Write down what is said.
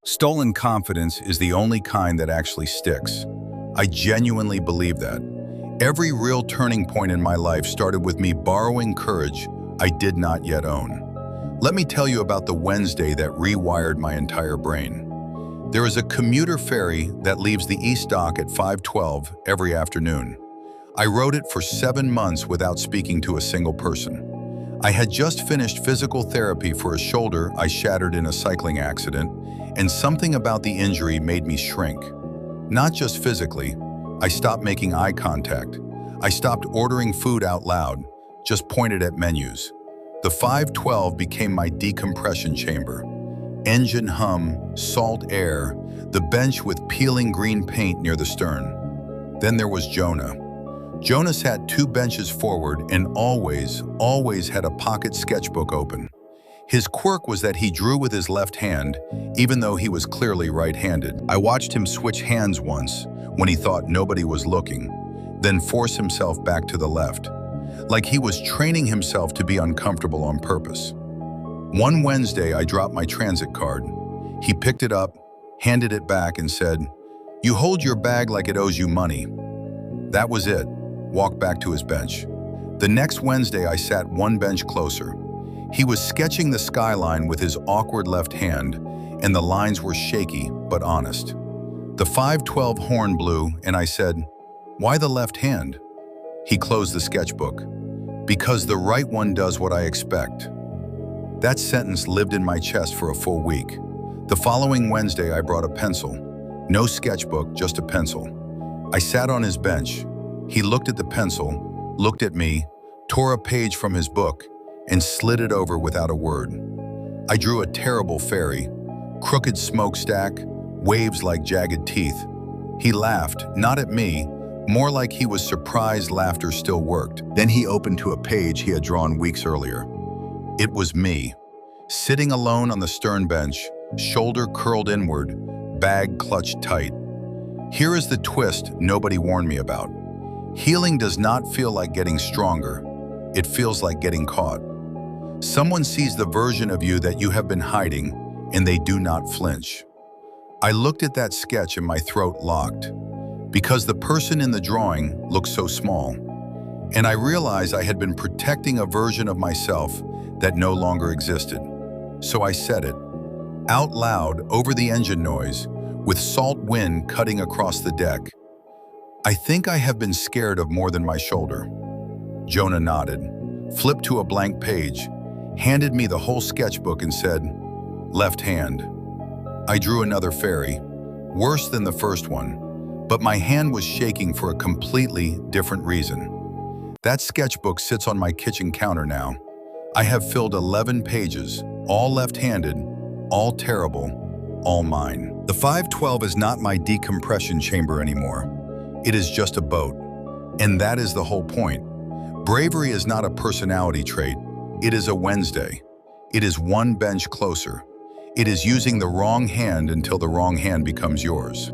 Stolen confidence is the only kind that actually sticks. I genuinely believe that. Every real turning point in my life started with me borrowing courage I did not yet own. Let me tell you about the Wednesday that rewired my entire brain. There is a commuter ferry that leaves the East Dock at 5:12 every afternoon. I rode it for 7 months without speaking to a single person. I had just finished physical therapy for a shoulder I shattered in a cycling accident, and something about the injury made me shrink. Not just physically. I stopped making eye contact. I stopped ordering food out loud, just pointed at menus. The 512 became my decompression chamber. Engine hum, salt air, the bench with peeling green paint near the stern. Then there was Jonah. Jonah sat 2 benches forward and always had a pocket sketchbook open. His quirk was that he drew with his left hand, even though he was clearly right-handed. I watched him switch hands once, when he thought nobody was looking, then force himself back to the left, like he was training himself to be uncomfortable on purpose. One Wednesday, I dropped my transit card. He picked it up, handed it back, and said, "You hold your bag like it owes you money." That was it. Walked back to his bench. The next Wednesday, I sat 1 bench closer. He was sketching the skyline with his awkward left hand, and the lines were shaky but honest. The 512 horn blew, and I said, "Why the left hand?" He closed the sketchbook. "Because the right one does what I expect." That sentence lived in my chest for a full week. The following Wednesday, I brought a pencil. No sketchbook, just a pencil. I sat on his bench. He looked at the pencil, looked at me, tore a page from his book, and slid it over without a word. I drew a terrible ferry, crooked smokestack, waves like jagged teeth. He laughed, not at me, more like he was surprised laughter still worked. Then he opened to a page he had drawn weeks earlier. It was me, sitting alone on the stern bench, shoulder curled inward, bag clutched tight. Here is the twist nobody warned me about. Healing does not feel like getting stronger. It feels like getting caught. Someone sees the version of you that you have been hiding, and they do not flinch. I looked at that sketch and my throat locked, because the person in the drawing looked so small. And I realized I had been protecting a version of myself that no longer existed. So I said it, out loud over the engine noise, with salt wind cutting across the deck. "I think I have been scared of more than my shoulder." Jonah nodded, flipped to a blank page, handed me the whole sketchbook and said, "Left hand." I drew another ferry, worse than the first one, but my hand was shaking for a completely different reason. That sketchbook sits on my kitchen counter now. I have filled 11 pages, all left-handed, all terrible, all mine. The 512 is not my decompression chamber anymore. It is just a boat. And that is the whole point. Bravery is not a personality trait. It is a Wednesday. It is 1 bench closer. It is using the wrong hand until the wrong hand becomes yours.